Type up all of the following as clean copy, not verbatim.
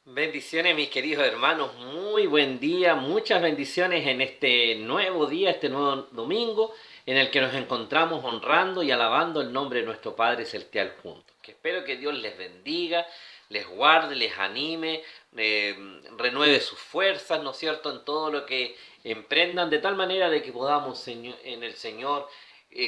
Bendiciones, mis queridos hermanos, muy buen día, muchas bendiciones en este nuevo día, este nuevo domingo, en el que nos encontramos honrando y alabando el nombre de nuestro Padre Celestial juntos. Que espero que Dios les bendiga, les guarde, les anime, renueve sus fuerzas, ¿no es cierto?, en todo lo que emprendan, de tal manera de que podamos en el Señor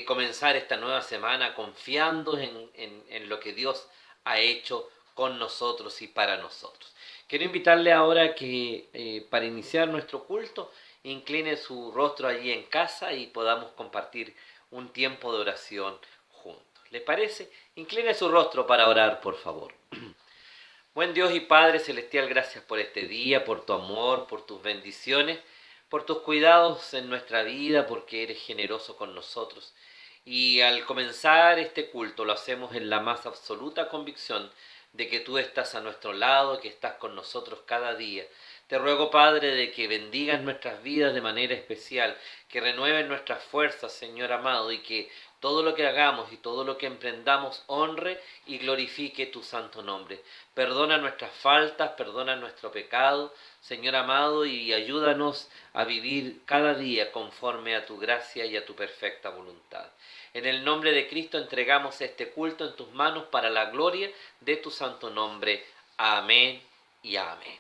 comenzar esta nueva semana confiando en lo que Dios ha hecho con nosotros y para nosotros. Quiero invitarle ahora que para iniciar nuestro culto incline su rostro allí en casa y podamos compartir un tiempo de oración juntos. ¿Le parece? Incline su rostro para orar, por favor. Buen Dios y Padre Celestial, gracias por este día, por tu amor, por tus bendiciones, por tus cuidados en nuestra vida, porque eres generoso con nosotros. Y al comenzar este culto lo hacemos en la más absoluta convicción de que tú estás a nuestro lado, que estás con nosotros cada día. Te ruego, Padre, de que bendigas nuestras vidas de manera especial, que renueven nuestras fuerzas, Señor amado, y que todo lo que hagamos y todo lo que emprendamos honre y glorifique tu santo nombre. Perdona nuestras faltas, perdona nuestro pecado, Señor amado, y ayúdanos a vivir cada día conforme a tu gracia y a tu perfecta voluntad. En el nombre de Cristo entregamos este culto en tus manos para la gloria de tu santo nombre. Amén y amén.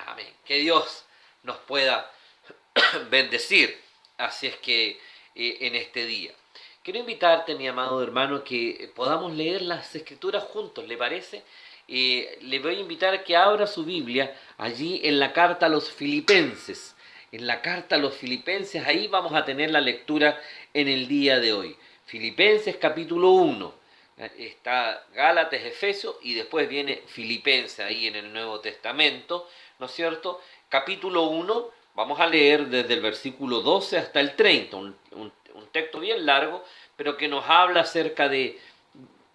Amén. Que Dios nos pueda bendecir. Así es que en este día. Quiero invitarte, mi amado hermano, que podamos leer las escrituras juntos, ¿le parece? Le voy a invitar a que abra su Biblia allí en la carta a los Filipenses. En la carta a los Filipenses, ahí vamos a tener la lectura en el día de hoy. Filipenses capítulo 1. Está Gálatas, Efesios y después viene Filipenses ahí en el Nuevo Testamento, ¿no es cierto? Capítulo 1, vamos a leer desde el versículo 12 hasta el 30, un texto bien largo, pero que nos habla acerca de,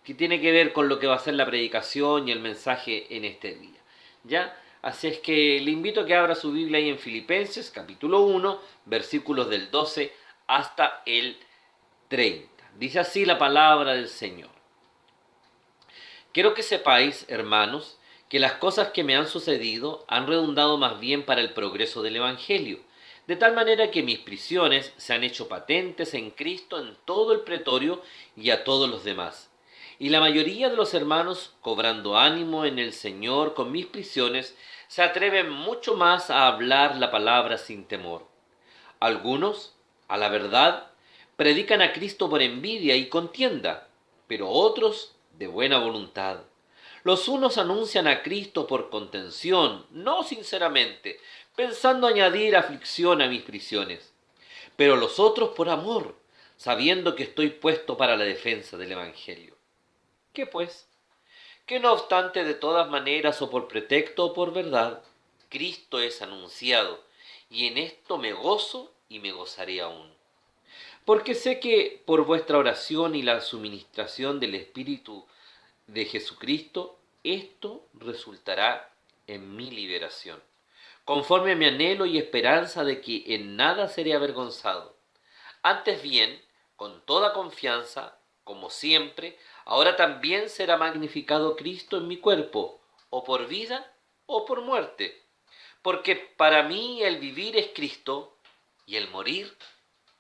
que tiene que ver con lo que va a ser la predicación y el mensaje en este día. ¿Ya? Así es que le invito a que abra su Biblia ahí en Filipenses, capítulo 1, versículos del 12 hasta el 30. Dice así la palabra del Señor. Quiero que sepáis, hermanos, que las cosas que me han sucedido han redundado más bien para el progreso del Evangelio, de tal manera que mis prisiones se han hecho patentes en Cristo en todo el pretorio y a todos los demás. Y la mayoría de los hermanos, cobrando ánimo en el Señor con mis prisiones, se atreven mucho más a hablar la palabra sin temor. Algunos, a la verdad, predican a Cristo por envidia y contienda, pero otros de buena voluntad. Los unos anuncian a Cristo por contención, no sinceramente, pensando añadir aflicción a mis prisiones, pero los otros por amor, sabiendo que estoy puesto para la defensa del Evangelio. ¿Qué pues? Que no obstante de todas maneras o por pretexto o por verdad, Cristo es anunciado, y en esto me gozo y me gozaré aún. Porque sé que por vuestra oración y la suministración del Espíritu de Jesucristo, esto resultará en mi liberación, conforme a mi anhelo y esperanza de que en nada seré avergonzado. Antes bien, con toda confianza, como siempre, ahora también será magnificado Cristo en mi cuerpo, o por vida o por muerte. Porque para mí el vivir es Cristo y el morir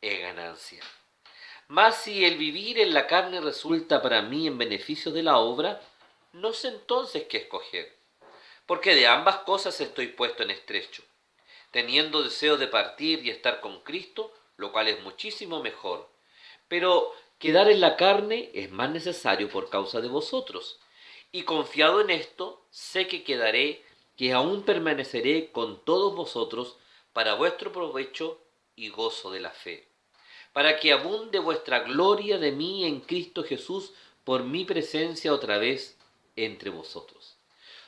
es ganancia. Mas si el vivir en la carne resulta para mí en beneficio de la obra, no sé entonces qué escoger. Porque de ambas cosas estoy puesto en estrecho, teniendo deseo de partir y estar con Cristo, lo cual es muchísimo mejor. Pero quedar en la carne es más necesario por causa de vosotros. Y confiado en esto, sé que quedaré, que aún permaneceré con todos vosotros para vuestro provecho y gozo de la fe, para que abunde vuestra gloria de mí en Cristo Jesús por mi presencia otra vez entre vosotros.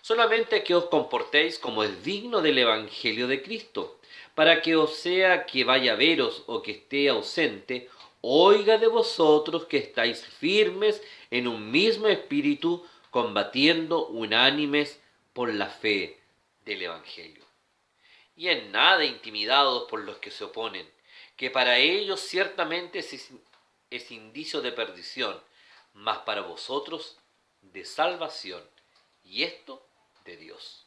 Solamente que os comportéis como es digno del Evangelio de Cristo, para que os sea que vaya a veros o que esté ausente, oiga de vosotros que estáis firmes en un mismo espíritu, combatiendo unánimes por la fe del Evangelio. Y en nada intimidados por los que se oponen, que para ellos ciertamente es indicio de perdición, mas para vosotros de salvación, y esto de Dios.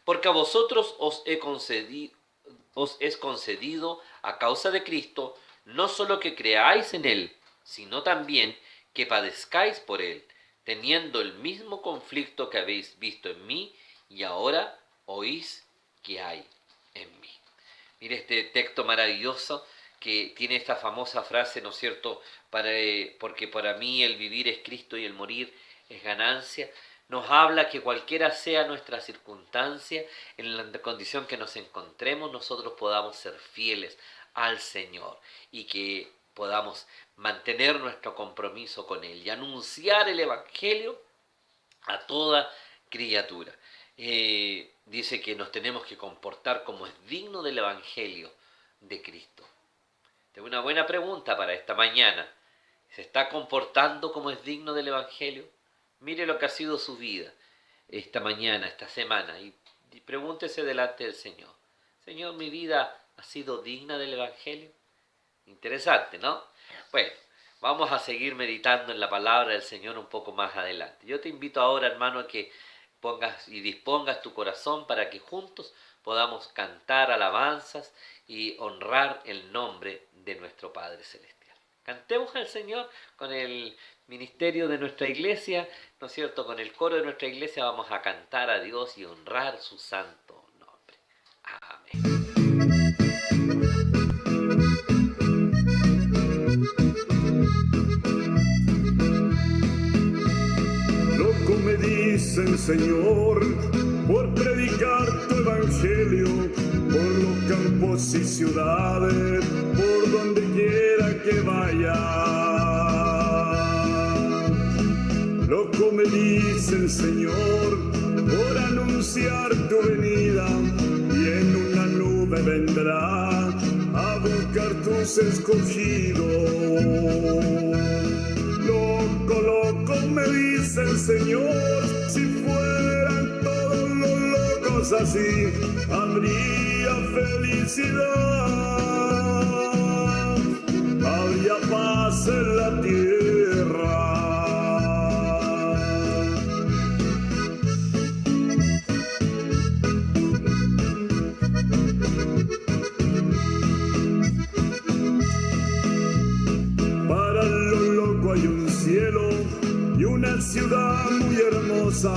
Porque a vosotros os es concedido a causa de Cristo, no solo que creáis en Él, sino también que padezcáis por Él, teniendo el mismo conflicto que habéis visto en mí y ahora oís que hay en mí. Mire este texto maravilloso que tiene esta famosa frase, ¿no es cierto? Porque para mí el vivir es Cristo y el morir es ganancia. Nos habla que cualquiera sea nuestra circunstancia, en la condición que nos encontremos, nosotros podamos ser fieles al Señor y que podamos mantener nuestro compromiso con Él y anunciar el Evangelio a toda criatura. Dice que nos tenemos que comportar como es digno del Evangelio de Cristo. Tengo una buena pregunta para esta mañana. ¿Se está comportando como es digno del Evangelio? Mire lo que ha sido su vida esta mañana, esta semana, y pregúntese delante del Señor. Señor, ¿mi vida ha sido digna del Evangelio? Interesante, ¿no? Bueno, vamos a seguir meditando en la palabra del Señor un poco más adelante. Yo te invito ahora, hermano, a que pongas y dispongas tu corazón para que juntos podamos cantar alabanzas y honrar el nombre de nuestro Padre Celestial. Cantemos al Señor con el ministerio de nuestra iglesia, ¿no es cierto? Con el coro de nuestra iglesia vamos a cantar a Dios y honrar su santo nombre. Amén. Loco me dicen, Señor, por predicar tu evangelio, por los campos y ciudades, por donde quiera que vaya. Loco me dicen, Señor, por anunciar tu venida, y en una nube vendrá a buscar tus escogidos. Loco, loco me dice el Señor, si fueran todos los locos así, habría felicidad, habría paz en la tierra. Para los locos hay un cielo y una ciudad muy hermosa,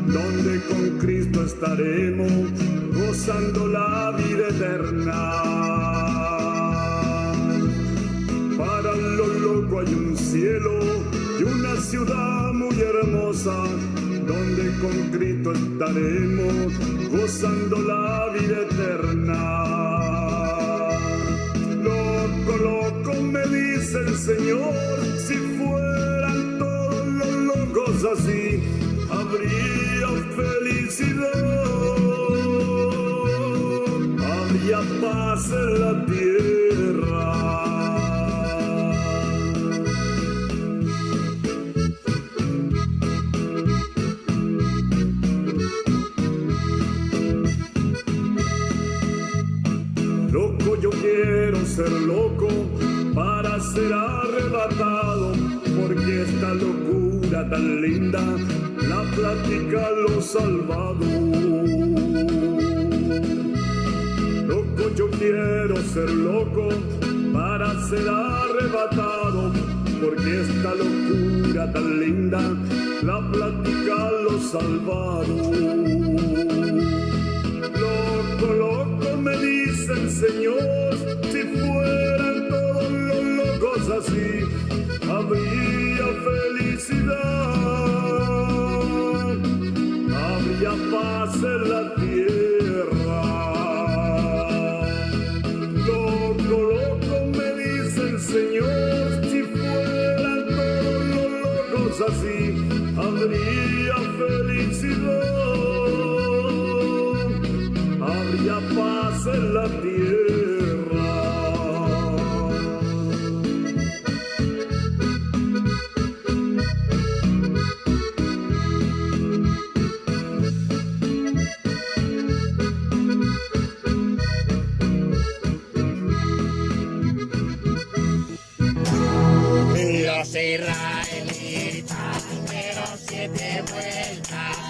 donde con Cristo estaremos gozando la vida eterna. Para los locos hay un cielo y una ciudad muy hermosa, donde con Cristo estaremos gozando la vida eterna. Loco, loco me dice el Señor, si fueran todos los locos así, habría felicidad, habría paz en la tierra. Loco, yo quiero ser loco para ser arrebatado, porque esta locura tan linda la platica los salvados. Loco, yo quiero ser loco para ser arrebatado, porque esta locura tan linda la platica los salvados. Loco, loco me dice el Señor, si fueran todos los locos así, habría felicidad, habría paz en la tierra. Loco, loco me dice el Señor, si fueran todos los locos así, habría felicidad, habría paz en la tierra. Los israelitas dieron 7 vueltas,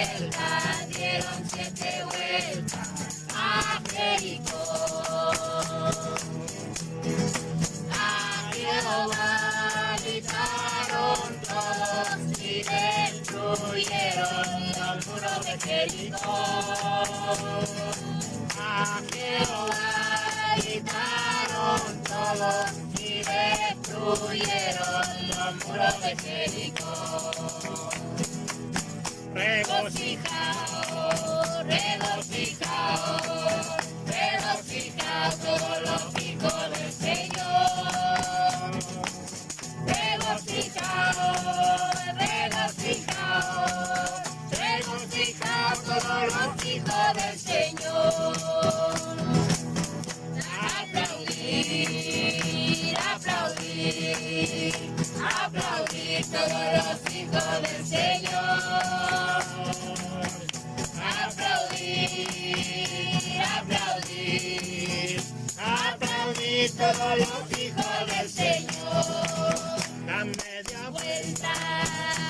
vueltas, dieron 7 vueltas a Jericó. A Jehová gritaron todos y destruyeron los muros de Jericó. A Jehová gritaron todos y destruyeron los muros de Jericó. Regocijaos, regocijaos, regocijaos todos los hijos del Señor. Regocijaos, regocijaos, regocijaos todos los hijos del Señor. Aplaudir, aplaudir, aplaudir todos los hijos del Señor. Aplaudir, aplaudir, aplaudir todos los hijos del Señor. La media Vuelta,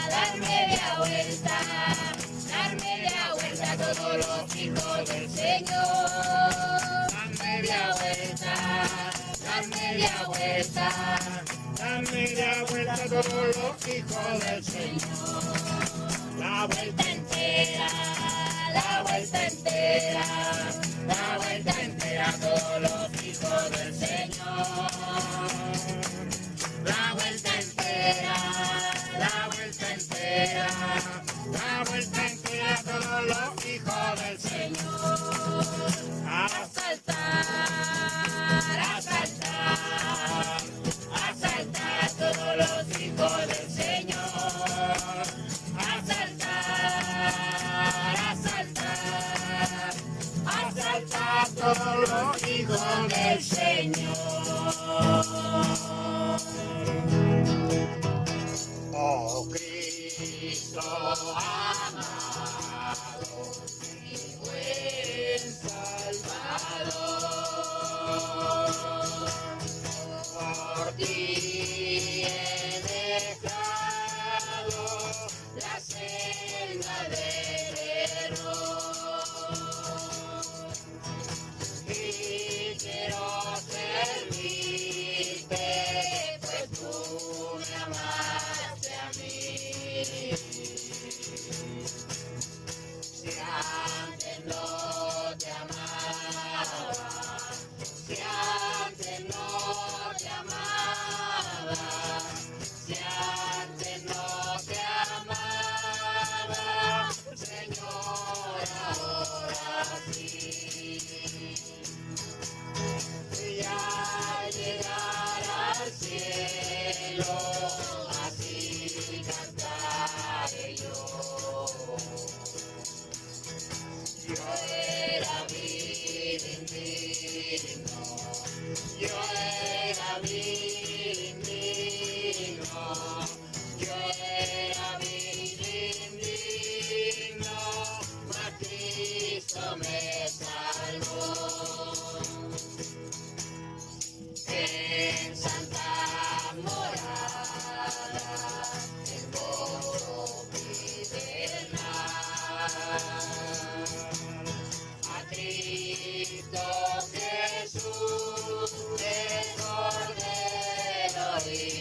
dar media vuelta, dar media vuelta a todos los hijos del Señor. Dar media vuelta, dar media vuelta, la media vuelta a todos los hijos del Señor. La Vuelta entera, la vuelta entera, la vuelta entera a todos los hijos del Señor. La vuelta entera, la vuelta entera, la vuelta entera a todos los hijos del Señor. A saltar, a saltar, a saltar a todos los hijos del Señor. A saltar, a saltar, a saltar a todos los hijos del Señor. Oh Cristo amado, mi buen Salvador, por ti he dejado la senda del error y quiero servirte, pues tú me amaste a mí. Si antes no te amaba, si antes no te amaba, si antes no te amaba, Señor, ahora sí. Y al llegar al cielo, así cantaré yo. Yo era vil indigno, yo era vil indigno, yo era vil indigno, mas Cristo me salvó. En santa morada, en gozo fidelidad, a Cristo Jesús, el Cordero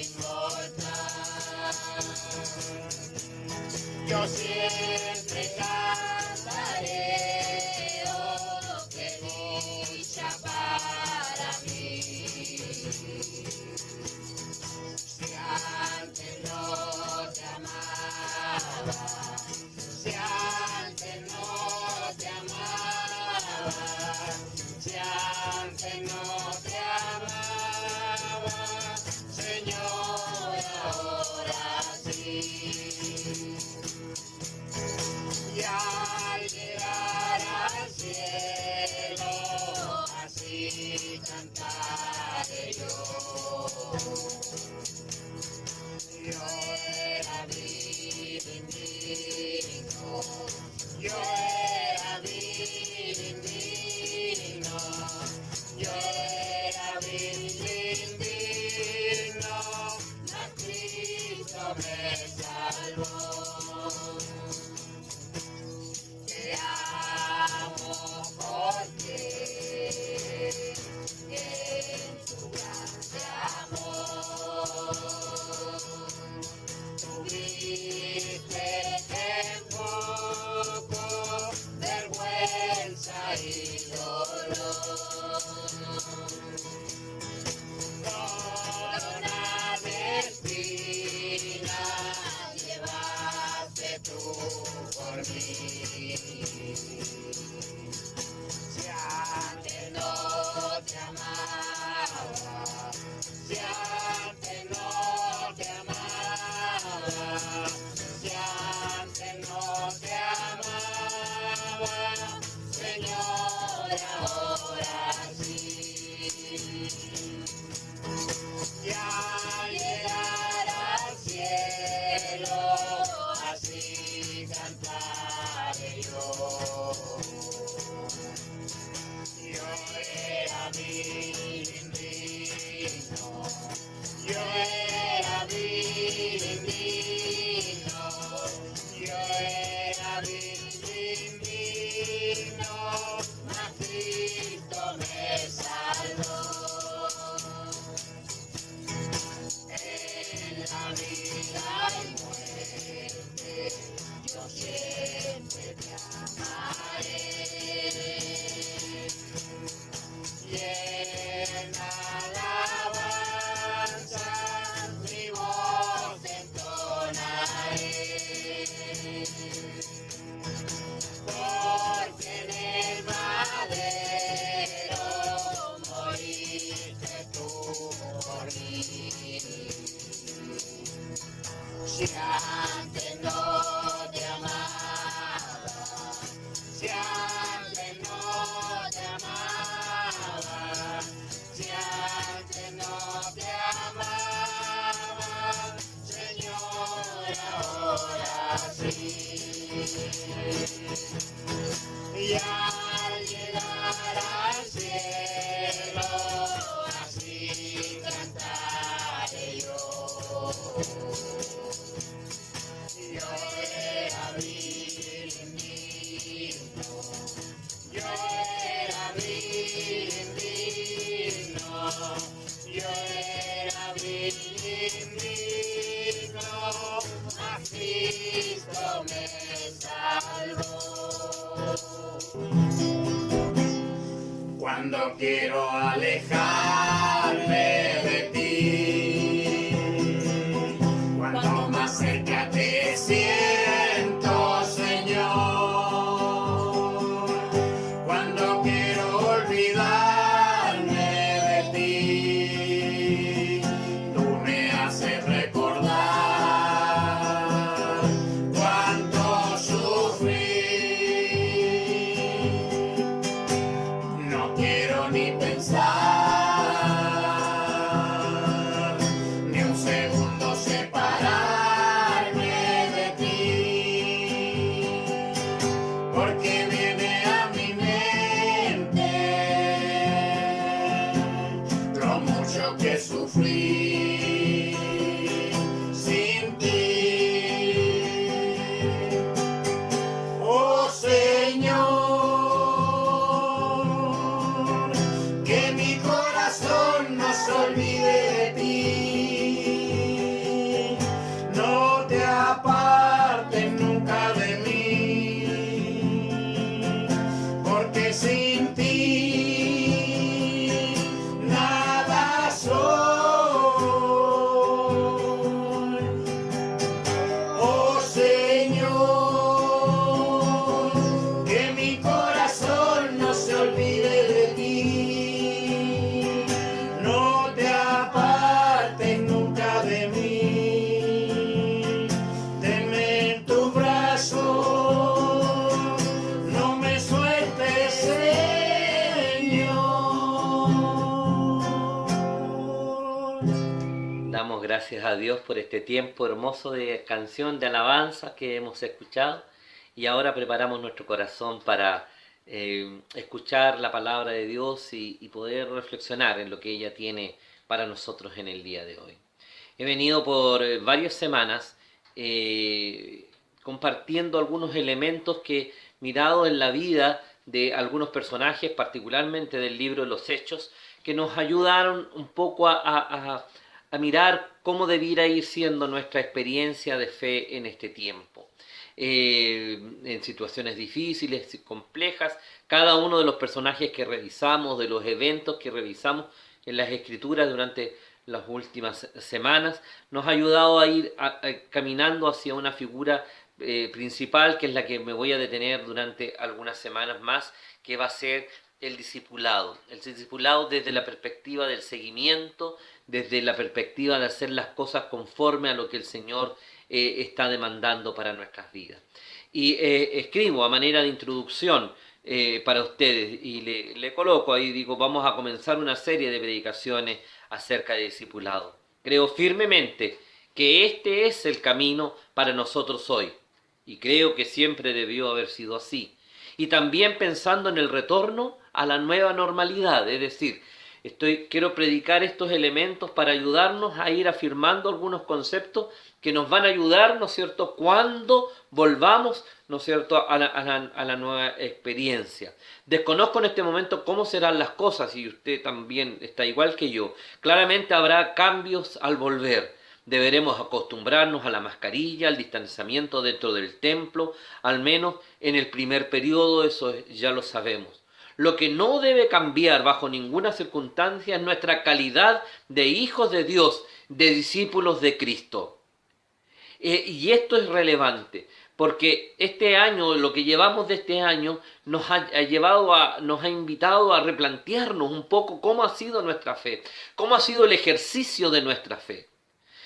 inmortal. Yo siempre cantaré, oh, qué dicha para mí. Si antes no te amaba, si antes no te amaba, si antes no te amaba, Señor, ahora sí. Y al llegar al cielo, así cantaré yo. Yo era vil indigno, yo era vil indigno, yo era vil indigno, mas Cristo me salvó. Señor, ahora sí. Ya llegar al cielo, así cantaré yo. Yo era vil indigno, yo era vil indigno, yo era vil indigno, mas Cristo me salvó. En la vida y muerte, yo siempre te amaré. Y en alabanza mi voz entonaré. Porque en el madero moriste tú por mí. Si antes no te amaba, si antes no te amaba, si antes no te amaba, Señor, ahora sí. Y al llegar al cielo, así cantaré yo. Yo era vil indigno, yo era vil indigno, yo era vil indigno, mas Cristo me salvó. Cuando quiero alejarme de ti, cuanto más cerca te siento, Señor, cuando quiero olvidarme de ti, tú me haces recordar cuánto sufrí. No quiero ni pensar ni un segundo separarme de ti, porque viene a mi mente lo mucho que sufrí sin ti. Oh Señor, que mi corazón no se olvide de ti, no te apartes nunca de mí, porque sin ti nada soy. Oh Señor, que mi corazón no se olvide de ti, no te apartes nunca de mí, tenme en tu brazo, no me sueltes, Señor. Damos gracias a Dios por este tiempo hermoso de canción, de alabanza que hemos escuchado, y ahora preparamos nuestro corazón para escuchar la palabra de Dios y poder reflexionar en lo que ella tiene para nosotros en el día de hoy. He venido por varias semanas compartiendo algunos elementos que, mirados en la vida de algunos personajes, particularmente del libro de los Hechos, que nos ayudaron un poco a mirar cómo debiera ir siendo nuestra experiencia de fe en este tiempo. En situaciones difíciles y complejas, cada uno de los personajes que revisamos, de los eventos que revisamos en las Escrituras durante las últimas semanas, nos ha ayudado a ir caminando hacia una figura principal, que es la que me voy a detener durante algunas semanas más, que va a ser el discipulado. El discipulado desde la perspectiva del seguimiento, desde la perspectiva de hacer las cosas conforme a lo que el Señor está demandando para nuestras vidas. Y escribo a manera de introducción para ustedes y le coloco ahí, digo, vamos a comenzar una serie de predicaciones acerca de discipulado. Creo firmemente que este es el camino para nosotros hoy y creo que siempre debió haber sido así. Y también pensando en el retorno a la nueva normalidad, es decir, quiero predicar estos elementos para ayudarnos a ir afirmando algunos conceptos que nos van a ayudar, ¿no es cierto?, cuando volvamos, ¿no es cierto?, a la nueva experiencia. Desconozco en este momento cómo serán las cosas y usted también está igual que yo. Claramente habrá cambios al volver. Deberemos acostumbrarnos a la mascarilla, al distanciamiento dentro del templo, al menos en el primer periodo, eso ya lo sabemos. Lo que no debe cambiar bajo ninguna circunstancia es nuestra calidad de hijos de Dios, de discípulos de Cristo. Y esto es relevante, porque este año, lo que llevamos de este año, nos ha invitado a replantearnos un poco cómo ha sido nuestra fe, cómo ha sido el ejercicio de nuestra fe.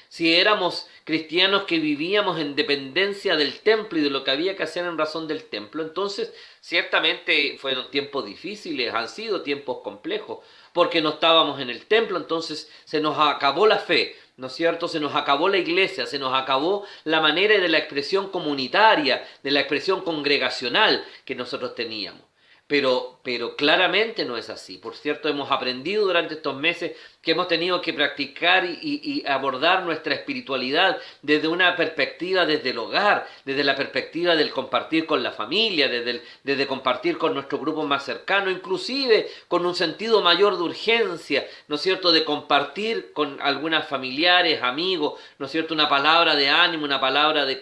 Si éramos cristianos que vivíamos en dependencia del templo y de lo que había que hacer en razón del templo, entonces ciertamente fueron tiempos difíciles, han sido tiempos complejos, porque no estábamos en el templo, entonces se nos acabó la fe, ¿no es cierto? Se nos acabó la iglesia, se nos acabó la manera de la expresión comunitaria, de la expresión congregacional que nosotros teníamos. Pero claramente no es así. Por cierto, hemos aprendido durante estos meses que hemos tenido que practicar y abordar nuestra espiritualidad desde una perspectiva desde el hogar, desde la perspectiva del compartir con la familia, desde compartir con nuestro grupo más cercano, inclusive con un sentido mayor de urgencia, ¿no es cierto?, de compartir con algunos familiares, amigos, ¿no es cierto?, una palabra de ánimo, una palabra de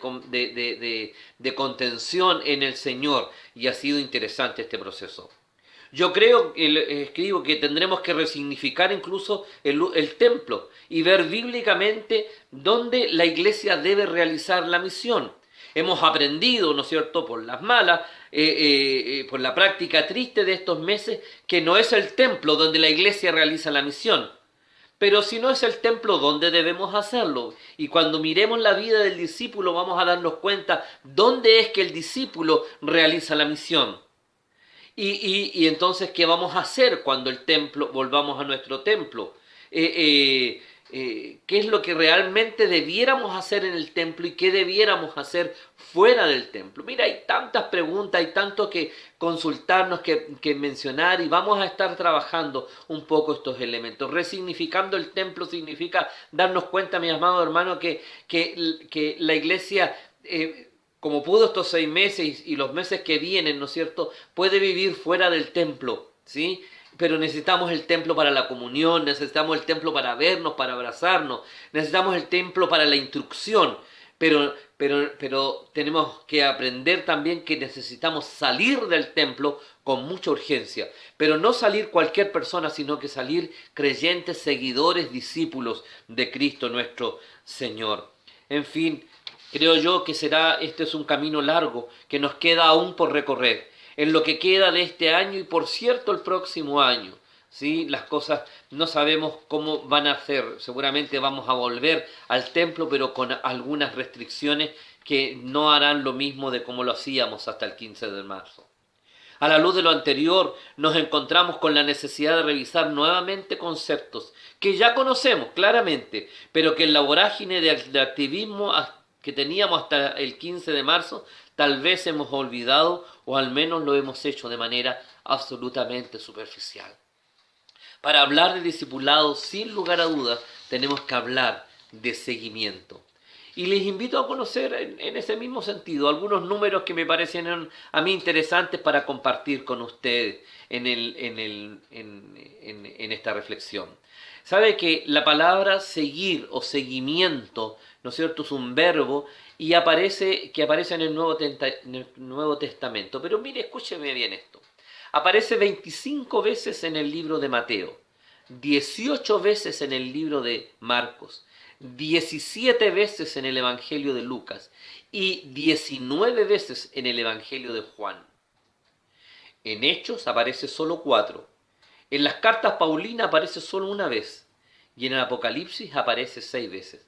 contención en el Señor. Y ha sido interesante este proceso. Yo escribo que tendremos que resignificar incluso el templo y ver bíblicamente dónde la iglesia debe realizar la misión. Hemos aprendido, ¿no es cierto?, por las malas, por la práctica triste de estos meses, que no es el templo donde la iglesia realiza la misión. Pero si no es el templo, ¿dónde debemos hacerlo? Y cuando miremos la vida del discípulo vamos a darnos cuenta dónde es que el discípulo realiza la misión. Y entonces, ¿qué vamos a hacer cuando volvamos a nuestro templo? ¿Qué es lo que realmente debiéramos hacer en el templo y qué debiéramos hacer fuera del templo? Mira, hay tantas preguntas, hay tanto que consultarnos, que mencionar, y vamos a estar trabajando un poco estos elementos. Resignificando el templo significa darnos cuenta, mi amado hermano, que la iglesia, como pudo estos 6 meses y los meses que vienen, ¿no es cierto?, puede vivir fuera del templo, ¿sí? Pero necesitamos el templo para la comunión, necesitamos el templo para vernos, para abrazarnos, necesitamos el templo para la instrucción, pero tenemos que aprender también que necesitamos salir del templo con mucha urgencia, pero no salir cualquier persona, sino que salir creyentes, seguidores, discípulos de Cristo nuestro Señor. En fin, creo yo que este es un camino largo que nos queda aún por recorrer. En lo que queda de este año y por cierto el próximo año, ¿sí? Las cosas no sabemos cómo van a ser, seguramente vamos a volver al templo, pero con algunas restricciones que no harán lo mismo de como lo hacíamos hasta el 15 de marzo. A la luz de lo anterior, nos encontramos con la necesidad de revisar nuevamente conceptos que ya conocemos claramente, pero que en la vorágine de activismo que teníamos hasta el 15 de marzo, tal vez hemos olvidado o al menos lo hemos hecho de manera absolutamente superficial. Para hablar de discipulado, sin lugar a dudas, tenemos que hablar de seguimiento. Y les invito a conocer en ese mismo sentido algunos números que me parecen a mí interesantes para compartir con ustedes en esta reflexión. Sabe que la palabra seguir o seguimiento, ¿no es cierto?, es un verbo y que aparece en el Nuevo Testamento. Pero mire, escúcheme bien esto. Aparece 25 veces en el libro de Mateo, 18 veces en el libro de Marcos, 17 veces en el Evangelio de Lucas y 19 veces en el Evangelio de Juan. En Hechos aparece solo 4. En las cartas Paulinas aparece solo una vez y en el Apocalipsis aparece 6 veces.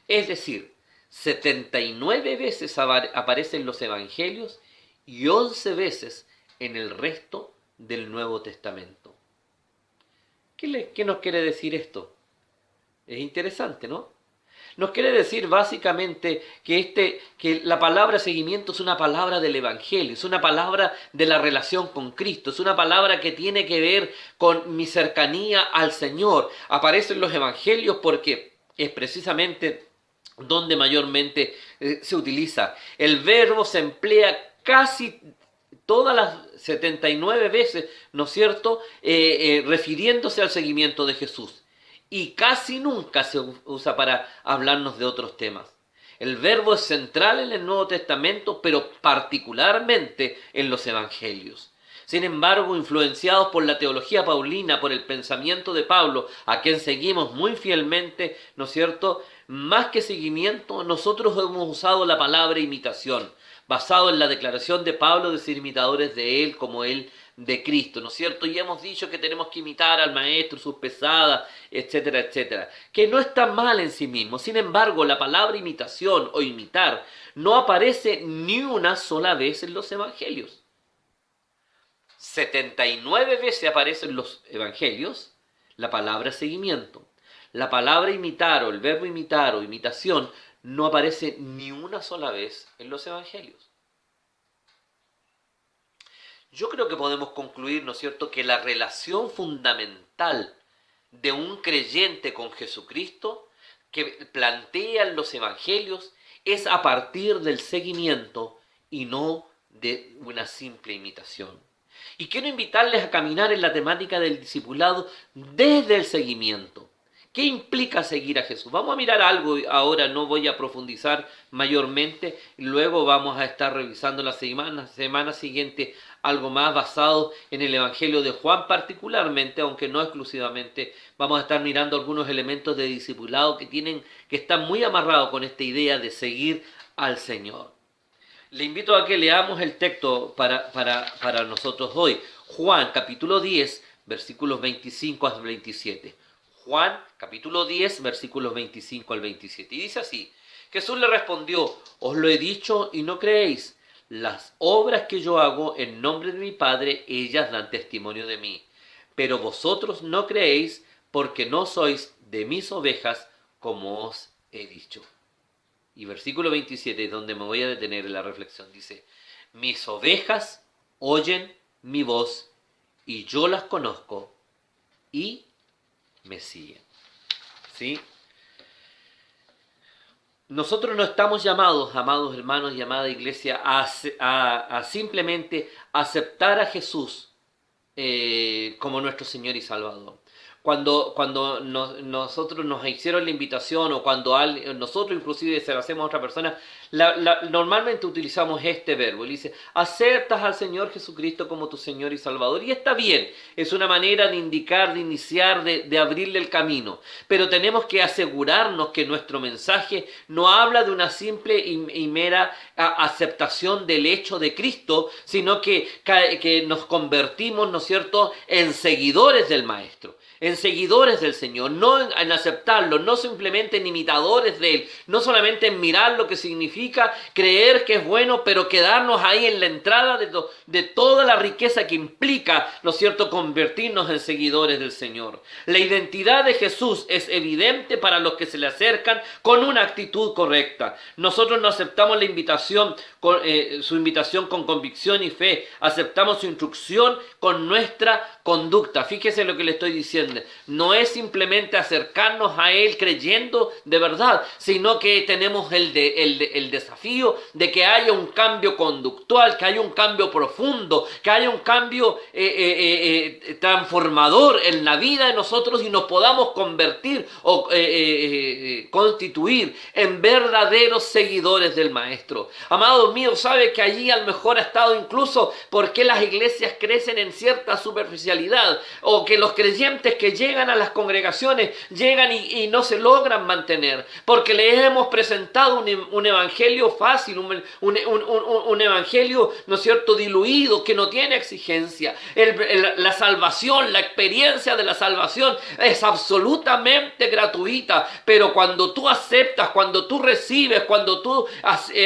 Es decir, 79 veces aparece en los evangelios y 11 veces en el resto del Nuevo Testamento. ¿Qué nos quiere decir esto? Es interesante, ¿no? Nos quiere decir básicamente que la palabra seguimiento es una palabra del Evangelio, es una palabra de la relación con Cristo, es una palabra que tiene que ver con mi cercanía al Señor. Aparece en los Evangelios porque es precisamente donde mayormente se utiliza. El verbo se emplea casi todas las 79 veces, ¿no es cierto?, refiriéndose al seguimiento de Jesús. Y casi nunca se usa para hablarnos de otros temas. El verbo es central en el Nuevo Testamento, pero particularmente en los Evangelios. Sin embargo, influenciados por la teología paulina, por el pensamiento de Pablo, a quien seguimos muy fielmente, ¿no es cierto?, más que seguimiento, nosotros hemos usado la palabra imitación, basado en la declaración de Pablo de ser imitadores de él como él de Cristo, ¿no es cierto? Y hemos dicho que tenemos que imitar al Maestro, sus pesadas, etcétera, etcétera, que no está mal en sí mismo. Sin embargo, la palabra imitación o imitar no aparece ni una sola vez en los Evangelios. 79 veces aparece en los Evangelios la palabra seguimiento. La palabra imitar o el verbo imitar o imitación no aparece ni una sola vez en los Evangelios. Yo creo que podemos concluir, ¿no es cierto?, que la relación fundamental de un creyente con Jesucristo que plantean los Evangelios es a partir del seguimiento y no de una simple imitación. Y quiero invitarles a caminar en la temática del discipulado desde el seguimiento. ¿Qué implica seguir a Jesús? Vamos a mirar algo ahora, no voy a profundizar mayormente, luego vamos a estar revisando la semana siguiente algo más basado en el Evangelio de Juan particularmente, aunque no exclusivamente. Vamos a estar mirando algunos elementos de discipulado que están muy amarrados con esta idea de seguir al Señor. Le invito a que leamos el texto para nosotros hoy. Juan capítulo 10, versículos 25 al 27. Juan capítulo 10, versículos 25 al 27. Y dice así: Jesús le respondió: os lo he dicho y no creéis. Las obras que yo hago en nombre de mi Padre, ellas dan testimonio de mí. Pero vosotros no creéis porque no sois de mis ovejas, como os he dicho. Y versículo 27, donde me voy a detener en la reflexión, dice: mis ovejas oyen mi voz y yo las conozco y me siguen. ¿Sí? Nosotros no estamos llamados, amados hermanos y amada iglesia, a simplemente aceptar a Jesús como nuestro Señor y Salvador. Cuando nosotros nos hicieron la invitación o cuando nosotros inclusive se lo hacemos a otra persona, normalmente utilizamos este verbo. Él dice: aceptas al Señor Jesucristo como tu Señor y Salvador. Y está bien, es una manera de indicar, de iniciar, de abrirle el camino. Pero tenemos que asegurarnos que nuestro mensaje no habla de una simple y mera aceptación del hecho de Cristo, sino que nos convertimos, ¿no es cierto?, en seguidores del Maestro, en seguidores del Señor, no en aceptarlo, no simplemente en imitadores de Él, no solamente en mirar lo que significa, creer que es bueno, pero quedarnos ahí en la entrada de toda la riqueza que implica, ¿no es cierto?, convertirnos en seguidores del Señor. La identidad de Jesús es evidente para los que se le acercan con una actitud correcta. Nosotros no aceptamos la invitación, su invitación con convicción y fe, aceptamos su instrucción con nuestra conducta. Fíjese lo que le estoy diciendo. No es simplemente acercarnos a Él creyendo de verdad, sino que tenemos el desafío de que haya un cambio conductual, que haya un cambio profundo, que haya un cambio transformador en la vida de nosotros y nos podamos convertir o constituir en verdaderos seguidores del Maestro. Amados míos, sabe que allí a lo mejor ha estado incluso porque las iglesias crecen en cierta superficialidad o que los creyentes que llegan a las congregaciones, llegan y no se logran mantener, porque les hemos presentado un evangelio fácil, un evangelio, ¿no es cierto?, diluido, que no tiene exigencia. La salvación, la experiencia de la salvación es absolutamente gratuita, pero cuando tú aceptas, cuando tú recibes, cuando tú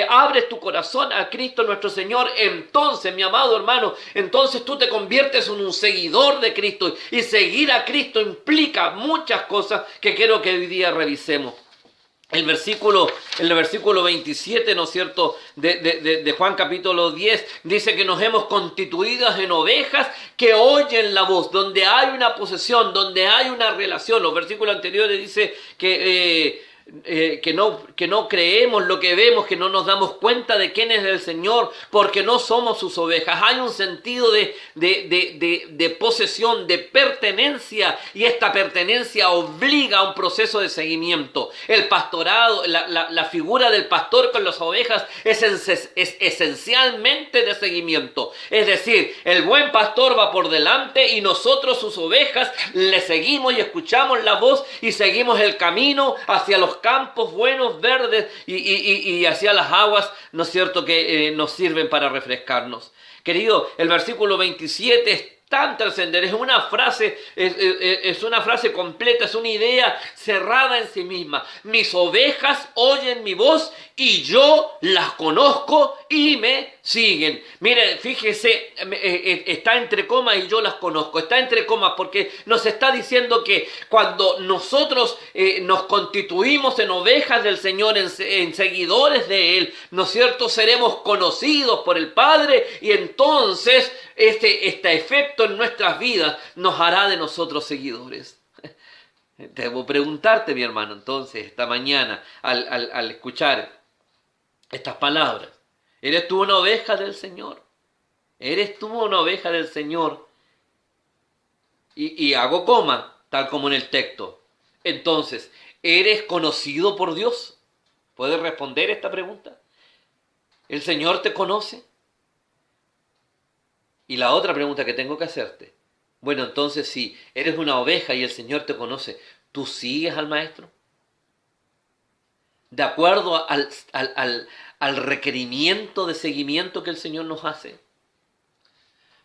abres tu corazón a Cristo nuestro Señor, entonces, mi amado hermano, entonces tú te conviertes en un seguidor de Cristo, y seguir a Cristo implica muchas cosas que quiero que hoy día revisemos. El versículo 27, ¿no es cierto?, de Juan capítulo 10, dice que nos hemos constituido en ovejas que oyen la voz, donde hay una posesión, donde hay una relación. Los versículos anteriores dice que no creemos lo que vemos, que no nos damos cuenta de quién es el Señor, porque no somos sus ovejas. Hay un sentido de posesión, de pertenencia, y esta pertenencia obliga a un proceso de seguimiento. El pastorado, la figura del pastor con las ovejas es esencialmente de seguimiento. Es decir, el buen pastor va por delante y nosotros, sus ovejas, le seguimos y escuchamos la voz y seguimos el camino hacia los campos buenos, verdes, y hacia las aguas, ¿no es cierto?, que nos sirven para refrescarnos. Querido, el versículo 27 es tan trascendente, es una frase completa, es una idea cerrada en sí misma. Mis ovejas oyen mi voz y yo las conozco y me siguen. Mire, fíjese, está entre comas y yo las conozco. Está entre comas porque nos está diciendo que cuando nosotros nos constituimos en ovejas del Señor, en seguidores de Él, ¿no es cierto?, seremos conocidos por el Padre, y entonces este efecto en nuestras vidas nos hará de nosotros seguidores. Debo preguntarte, mi hermano, entonces, esta mañana, al escuchar estas palabras, ¿eres tú una oveja del Señor? ¿Eres tú una oveja del Señor? Y hago coma, tal como en el texto. Entonces, ¿eres conocido por Dios? ¿Puedes responder esta pregunta? ¿El Señor te conoce? Y la otra pregunta que tengo que hacerte, bueno, entonces si eres una oveja y el Señor te conoce, ¿tú sigues al Maestro? ¿De acuerdo al requerimiento de seguimiento que el Señor nos hace?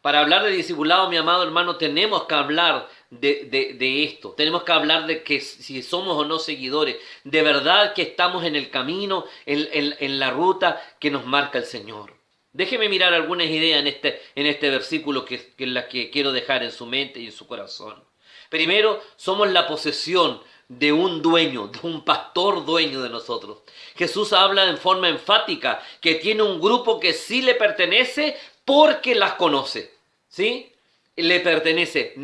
Para hablar de discipulado, mi amado hermano, tenemos que hablar de esto. Tenemos que hablar de que si somos o no seguidores, de verdad que estamos en el camino, en la ruta que nos marca el Señor. Déjeme mirar algunas ideas en este versículo que las que quiero dejar en su mente y en su corazón. Primero, somos la posesión de un dueño, de un pastor dueño de nosotros. Jesús habla en forma enfática que tiene un grupo que sí le pertenece porque las conoce, ¿sí? Le pertenece,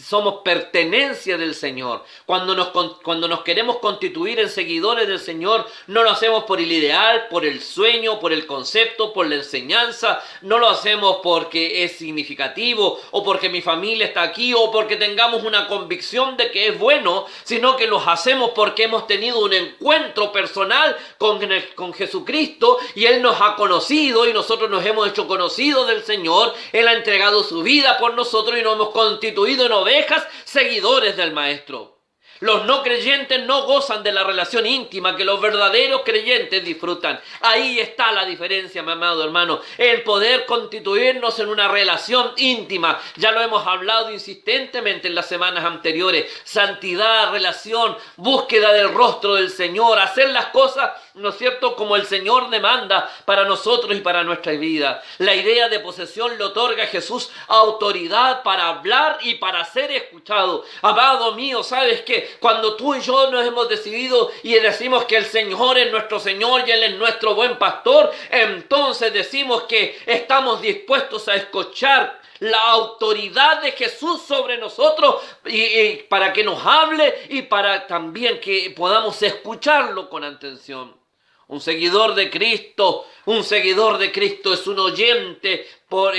somos pertenencia del Señor. Cuando nos queremos constituir en seguidores del Señor, no lo hacemos por el ideal, por el sueño, por el concepto, por la enseñanza. No lo hacemos porque es significativo, o porque mi familia está aquí, o porque tengamos una convicción de que es bueno, sino que los hacemos porque hemos tenido un encuentro personal con Jesucristo, y Él nos ha conocido y nosotros nos hemos hecho conocidos del Señor. Él ha entregado su vida por nosotros y nos hemos constituido en ovejas seguidores del Maestro. Los no creyentes no gozan de la relación íntima que los verdaderos creyentes disfrutan. Ahí está la diferencia, mi amado hermano, el poder constituirnos en una relación íntima. Ya lo hemos hablado insistentemente en las semanas anteriores. Santidad, relación, búsqueda del rostro del Señor, hacer las cosas, ¿no es cierto?, como el Señor demanda para nosotros y para nuestra vida. La idea de posesión le otorga a Jesús autoridad para hablar y para ser escuchado. Amado mío, ¿sabes qué? Cuando tú y yo nos hemos decidido y decimos que el Señor es nuestro Señor y Él es nuestro buen pastor, entonces decimos que estamos dispuestos a escuchar la autoridad de Jesús sobre nosotros, y para que nos hable y para también que podamos escucharlo con atención. Un seguidor de Cristo es un oyente por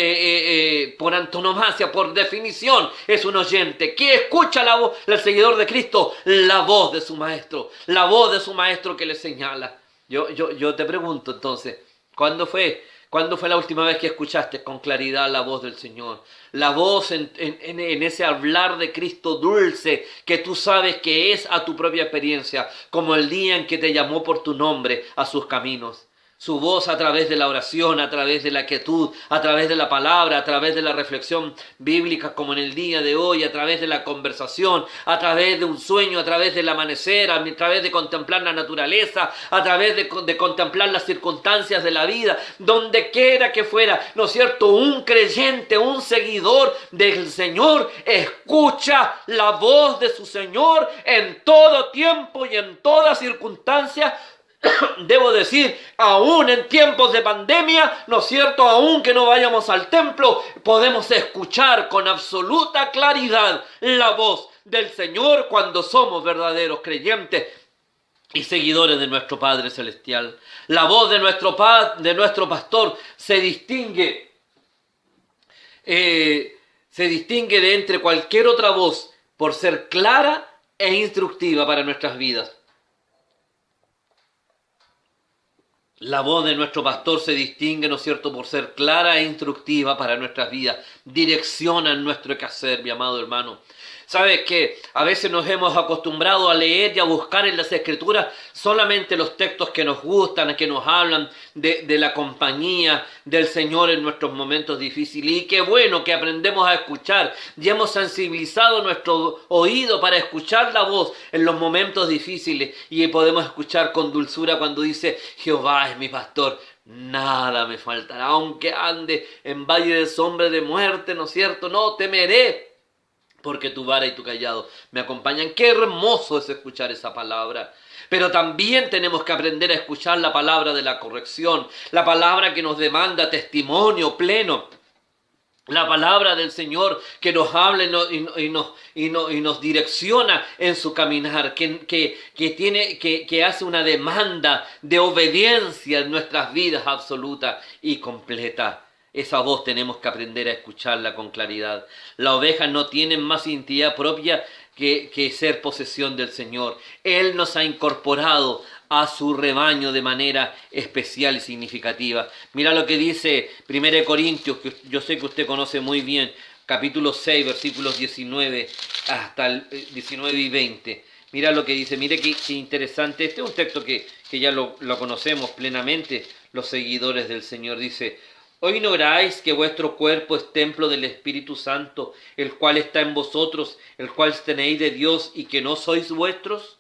antonomasia, por definición, es un oyente. ¿Qué escucha la voz del seguidor de Cristo? La voz de su maestro, la voz de su maestro que le señala. Yo te pregunto entonces, ¿cuándo fue ¿Cuándo fue la última vez que escuchaste con claridad la voz del Señor? La voz en ese hablar de Cristo dulce que tú sabes que es a tu propia experiencia, como el día en que te llamó por tu nombre a sus caminos. Su voz a través de la oración, a través de la quietud, a través de la palabra, a través de la reflexión bíblica como en el día de hoy, a través de la conversación, a través de un sueño, a través del amanecer, a través de contemplar la naturaleza, a través de contemplar las circunstancias de la vida, donde quiera que fuera, ¿no es cierto? Un creyente, un seguidor del Señor, escucha la voz de su Señor en todo tiempo y en toda circunstancia. Debo decir, aún en tiempos de pandemia, ¿no es cierto? Aún que no vayamos al templo, podemos escuchar con absoluta claridad la voz del Señor cuando somos verdaderos creyentes y seguidores de nuestro Padre Celestial. La voz de nuestro pastor se distingue de entre cualquier otra voz por ser clara e instructiva para nuestras vidas. La voz de nuestro pastor se distingue, ¿no es cierto?, por ser clara e instructiva para nuestras vidas. Direcciona nuestro quehacer, mi amado hermano. Sabes que a veces nos hemos acostumbrado a leer y a buscar en las Escrituras solamente los textos que nos gustan, que nos hablan de la compañía del Señor en nuestros momentos difíciles. Y qué bueno que aprendemos a escuchar y hemos sensibilizado nuestro oído para escuchar la voz en los momentos difíciles. Y podemos escuchar con dulzura cuando dice: Jehová es mi pastor, nada me faltará. Aunque ande en valle de sombra de muerte, ¿no es cierto?, no temeré, porque tu vara y tu cayado me acompañan. Qué hermoso es escuchar esa palabra. Pero también tenemos que aprender a escuchar la palabra de la corrección, la palabra que nos demanda testimonio pleno, la palabra del Señor que nos habla y nos direcciona en su caminar, que hace una demanda de obediencia en nuestras vidas absoluta y completa. Esa voz tenemos que aprender a escucharla con claridad. Las ovejas no tienen más identidad propia que ser posesión del Señor. Él nos ha incorporado a su rebaño de manera especial y significativa. Mira lo que dice 1 Corintios, que yo sé que usted conoce muy bien, capítulo 6, versículos 19 hasta el 19 y 20. Mira lo que dice, mire qué interesante. Este es un texto que ya lo conocemos plenamente los seguidores del Señor. Dice: ¿O ignoráis que vuestro cuerpo es templo del Espíritu Santo, el cual está en vosotros, el cual tenéis de Dios, y que no sois vuestros?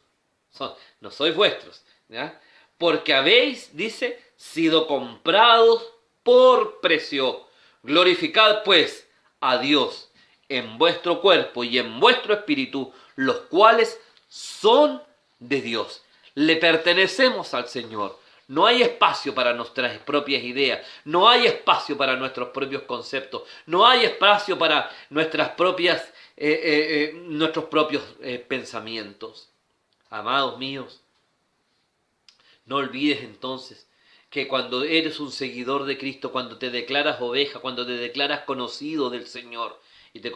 No sois vuestros, ¿ya? Porque habéis, dice, sido comprados por precio. Glorificad pues a Dios en vuestro cuerpo y en vuestro espíritu, los cuales son de Dios. Le pertenecemos al Señor. No hay espacio para nuestras propias ideas, no hay espacio para nuestros propios conceptos, no hay espacio para nuestros propios pensamientos. Amados míos, no olvides entonces que cuando eres un seguidor de Cristo, cuando te declaras oveja, cuando te declaras conocido del Señor y te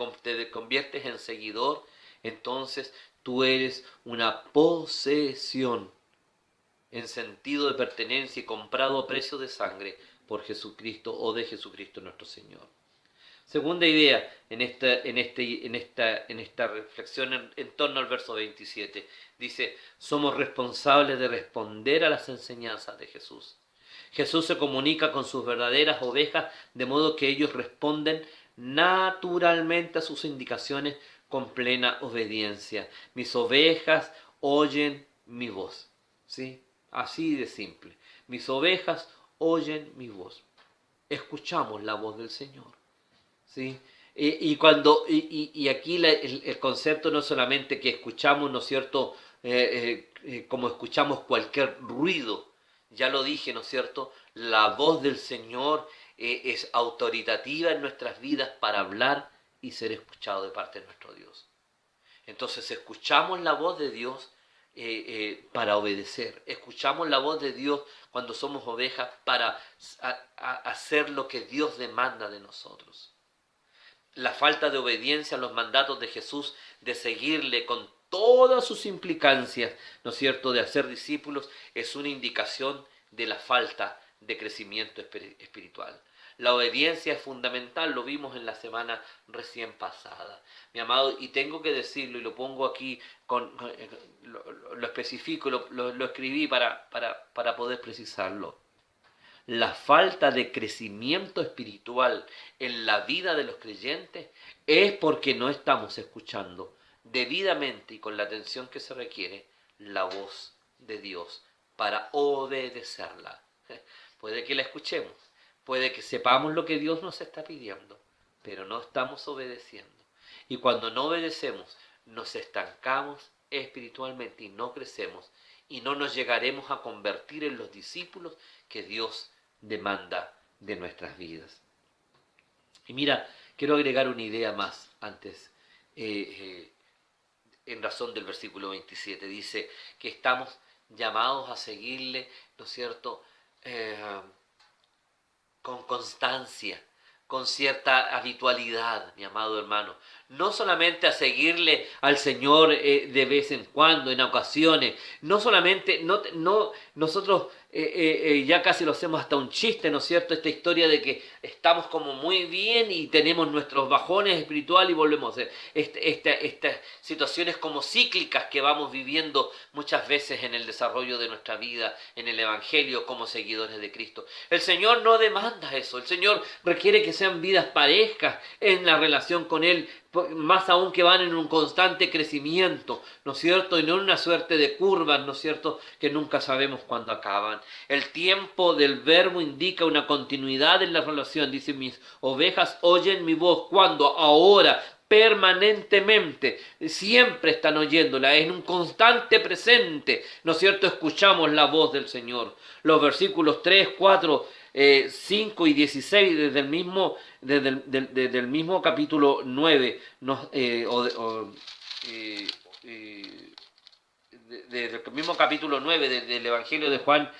conviertes en seguidor, entonces tú eres una posesión en sentido de pertenencia y comprado a precio de sangre por Jesucristo o de Jesucristo nuestro Señor. Segunda idea en esta reflexión en torno al verso 27. Dice: somos responsables de responder a las enseñanzas de Jesús. Jesús se comunica con sus verdaderas ovejas de modo que ellos responden naturalmente a sus indicaciones con plena obediencia. Mis ovejas oyen mi voz. ¿Sí? Así de simple. Mis ovejas oyen mi voz. Escuchamos la voz del Señor. ¿Sí? Y aquí el concepto no es solamente que escuchamos, ¿no es cierto?, como escuchamos cualquier ruido. Ya lo dije, ¿no es cierto? La voz del Señor es autoritativa en nuestras vidas para hablar y ser escuchado de parte de nuestro Dios. Entonces escuchamos la voz de Dios para obedecer. Escuchamos la voz de Dios cuando somos ovejas para hacer lo que Dios demanda de nosotros. La falta de obediencia a los mandatos de Jesús, de seguirle con todas sus implicancias, ¿no es cierto?, de hacer discípulos, es una indicación de la falta de crecimiento espiritual. La obediencia es fundamental, lo vimos en la semana recién pasada. Mi amado, y tengo que decirlo, y lo pongo aquí, lo especifico, lo escribí para poder precisarlo. La falta de crecimiento espiritual en la vida de los creyentes es porque no estamos escuchando debidamente y con la atención que se requiere la voz de Dios para obedecerla. Puede que la escuchemos, puede que sepamos lo que Dios nos está pidiendo, pero no estamos obedeciendo. Y cuando no obedecemos, nos estancamos espiritualmente y no crecemos y no nos llegaremos a convertir en los discípulos que Dios demanda de nuestras vidas. Y mira, quiero agregar una idea más antes, en razón del versículo 27. Dice que estamos llamados a seguirle, ¿no es cierto?, con constancia, con cierta habitualidad, mi amado hermano. No solamente a seguirle al Señor de vez en cuando, en ocasiones. No solamente, nosotros ya casi lo hacemos hasta un chiste, ¿no es cierto? Esta historia de que estamos como muy bien y tenemos nuestros bajones espirituales y volvemos a hacer estas situaciones como cíclicas que vamos viviendo muchas veces en el desarrollo de nuestra vida, en el Evangelio como seguidores de Cristo. El Señor no demanda eso. El Señor requiere que sean vidas parejas en la relación con Él, más aún que van en un constante crecimiento, ¿no es cierto? Y no en una suerte de curvas, ¿no es cierto?, que nunca sabemos cuándo acaban. El tiempo del verbo indica una continuidad en la relación. Dice, mis ovejas oyen mi voz. ¿Cuándo? Ahora, permanentemente, siempre están oyéndola, es un constante presente, ¿no es cierto? Escuchamos la voz del Señor. Los versículos 3, 4, 5 y 16 desde el mismo capítulo 9 desde el mismo capítulo 9 del Evangelio de Juan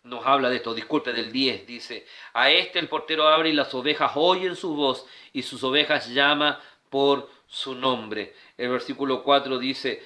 nos habla de esto. Disculpe, del 10 dice, a este el portero abre y las ovejas oyen su voz y sus ovejas llama por su nombre. El versículo 4 dice,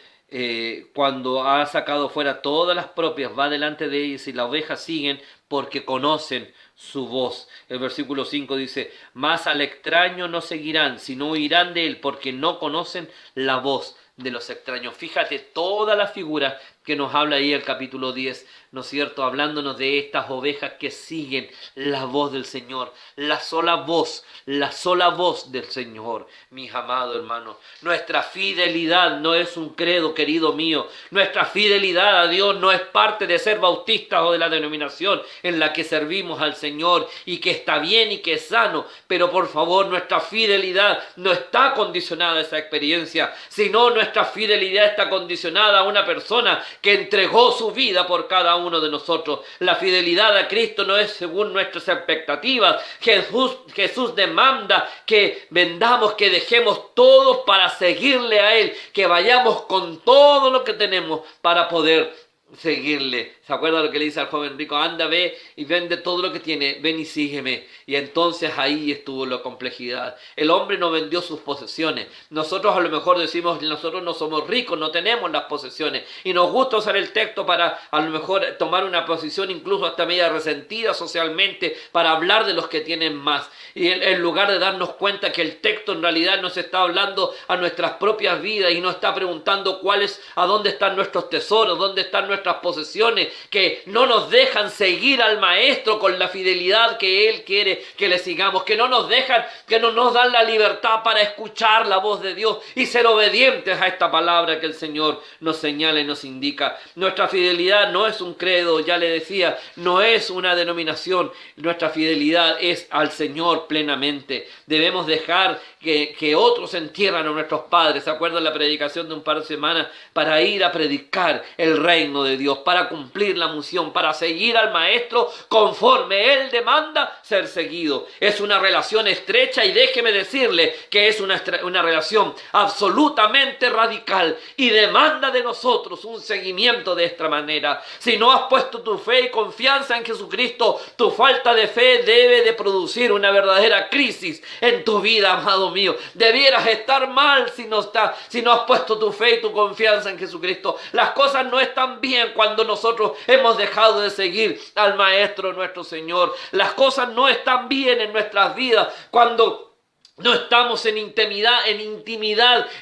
cuando ha sacado fuera todas las propias, va delante de ellas y las ovejas siguen porque conocen su voz. El versículo 5 dice, mas al extraño no seguirán, sino huirán de él, porque no conocen la voz de los extraños. Fíjate toda la figura que nos habla ahí el capítulo 10, ¿no es cierto?, hablándonos de estas ovejas que siguen la voz del Señor, la sola voz del Señor. Mis amados hermanos, nuestra fidelidad no es un credo, querido mío. Nuestra fidelidad a Dios no es parte de ser bautistas o de la denominación en la que servimos al Señor y que está bien y que es sano, pero por favor, nuestra fidelidad no está condicionada a esa experiencia, sino nuestra fidelidad está condicionada a una persona que entregó su vida por cada uno de nosotros. La fidelidad a Cristo no es según nuestras expectativas. Jesús demanda que vendamos, que dejemos todo para seguirle a Él, que vayamos con todo lo que tenemos para poder seguirle. ¿Se acuerda lo que le dice al joven rico? Anda, ve y vende todo lo que tiene, ven y sígueme. Y entonces ahí estuvo la complejidad. El hombre no vendió sus posesiones. Nosotros a lo mejor decimos, nosotros no somos ricos, no tenemos las posesiones. Y nos gusta usar el texto para a lo mejor tomar una posición incluso hasta media resentida socialmente para hablar de los que tienen más. Y en lugar de darnos cuenta que el texto en realidad nos está hablando a nuestras propias vidas y nos está preguntando a dónde están nuestros tesoros, dónde están nuestras posesiones, que no nos dejan seguir al Maestro con la fidelidad que Él quiere que le sigamos, que no nos dejan, que no nos dan la libertad para escuchar la voz de Dios y ser obedientes a esta palabra que el Señor nos señala y nos indica. Nuestra fidelidad no es un credo, ya le decía, no es una denominación. Nuestra fidelidad es al Señor plenamente. Debemos dejar que otros entierran a nuestros padres. ¿Se acuerdan la predicación de un par de semanas? Para ir a predicar el reino de Dios, para cumplir la misión, para seguir al Maestro conforme Él demanda ser seguido. Es una relación estrecha y déjeme decirle que es una relación absolutamente radical y demanda de nosotros un seguimiento de esta manera. Si no has puesto tu fe y confianza en Jesucristo, tu falta de fe debe de producir una verdadera crisis en tu vida, amado mío. Debieras estar mal si no has puesto tu fe y tu confianza en Jesucristo. Las cosas no están bien bien cuando nosotros hemos dejado de seguir al Maestro nuestro Señor. Las cosas no están bien en nuestras vidas cuando no estamos en intimidad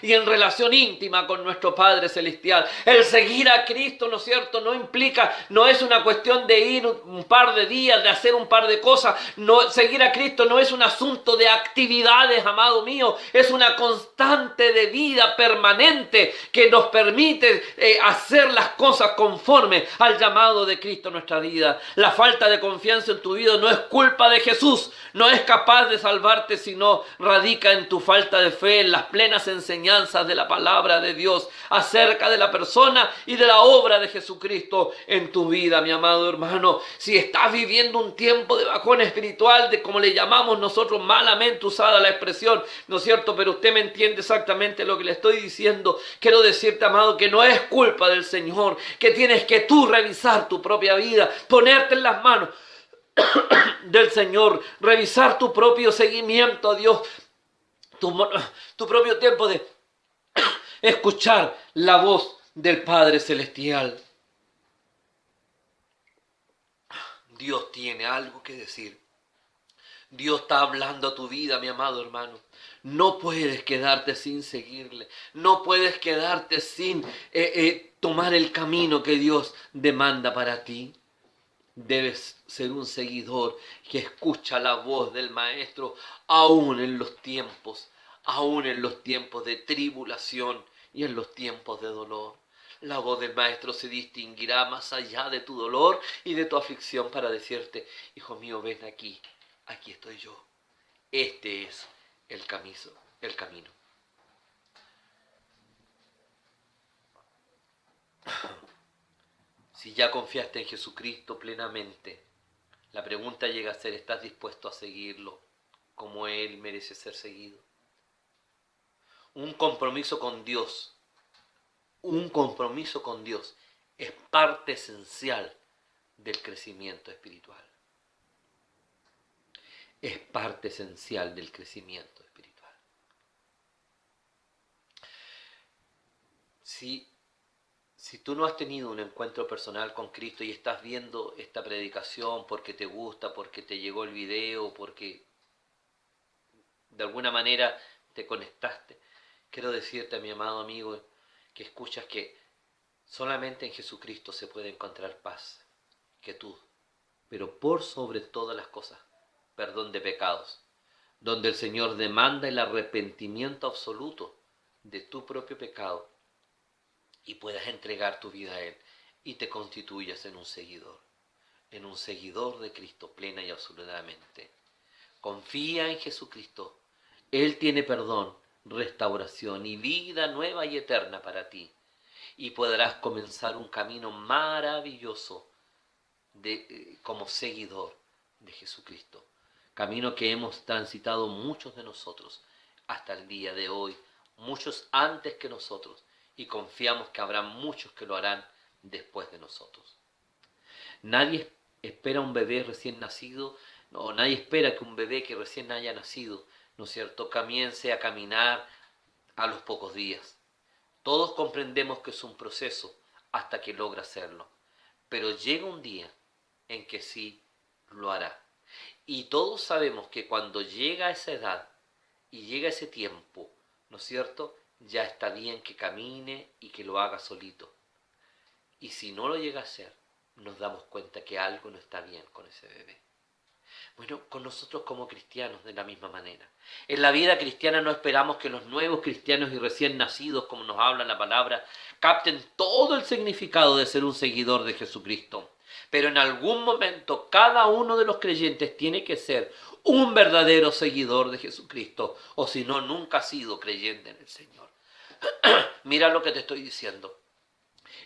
y en relación íntima con nuestro Padre Celestial. El seguir a Cristo, ¿no es cierto?, no es una cuestión de ir un par de días, de hacer un par de cosas. No, seguir a Cristo no es un asunto de actividades, amado mío. Es una constante de vida permanente que nos permite hacer las cosas conforme al llamado de Cristo en nuestra vida. La falta de confianza en tu vida no es culpa de Jesús. No es capaz de salvarte, sino radica en tu falta de fe, en las plenas enseñanzas de la palabra de Dios acerca de la persona y de la obra de Jesucristo en tu vida, mi amado hermano. Si estás viviendo un tiempo de bajón espiritual, de como le llamamos nosotros malamente usada la expresión, ¿no es cierto? Pero usted me entiende exactamente lo que le estoy diciendo. Quiero decirte, amado, que no es culpa del Señor, que tienes que tú revisar tu propia vida, ponerte en las manos del Señor, revisar tu propio seguimiento a Dios, tu propio tiempo de escuchar la voz del Padre Celestial. Dios tiene algo que decir. Dios está hablando a tu vida, mi amado hermano. No puedes quedarte sin seguirle. No puedes quedarte sin tomar el camino que Dios demanda para ti. Debes ser un seguidor que escucha la voz del Maestro aún en los tiempos de tribulación y en los tiempos de dolor. La voz del Maestro se distinguirá más allá de tu dolor y de tu aflicción para decirte: hijo mío, ven aquí, aquí estoy yo. Este es el camino. Si ya confiaste en Jesucristo plenamente, la pregunta llega a ser: ¿estás dispuesto a seguirlo como Él merece ser seguido? Un compromiso con Dios es parte esencial del crecimiento espiritual. Es parte esencial del crecimiento espiritual. Si tú no has tenido un encuentro personal con Cristo y estás viendo esta predicación porque te gusta, porque te llegó el video, porque de alguna manera te conectaste, quiero decirte, mi amado amigo, que escuchas que solamente en Jesucristo se puede encontrar paz, quietud, pero por sobre todas las cosas, perdón de pecados, donde el Señor demanda el arrepentimiento absoluto de tu propio pecado y puedas entregar tu vida a Él y te constituyas en un seguidor de Cristo plena y absolutamente. Confía en Jesucristo. Él tiene perdón, restauración y vida nueva y eterna para ti. Y podrás comenzar un camino maravilloso como seguidor de Jesucristo. Camino que hemos transitado muchos de nosotros hasta el día de hoy, muchos antes que nosotros, y confiamos que habrá muchos que lo harán después de nosotros. Nadie espera un bebé recién nacido, nadie espera que un bebé que recién haya nacido, ¿no es cierto?, comience a caminar a los pocos días. Todos comprendemos que es un proceso hasta que logra hacerlo, pero llega un día en que sí lo hará. Y todos sabemos que cuando llega a esa edad y llega ese tiempo, ¿no es cierto?, ya está bien que camine y que lo haga solito. Y si no lo llega a hacer, nos damos cuenta que algo no está bien con ese bebé. Bueno, con nosotros como cristianos de la misma manera. En la vida cristiana no esperamos que los nuevos cristianos y recién nacidos, como nos habla la palabra, capten todo el significado de ser un seguidor de Jesucristo. Pero en algún momento cada uno de los creyentes tiene que ser un verdadero seguidor de Jesucristo, o si no, nunca ha sido creyente en el Señor. Mira lo que te estoy diciendo.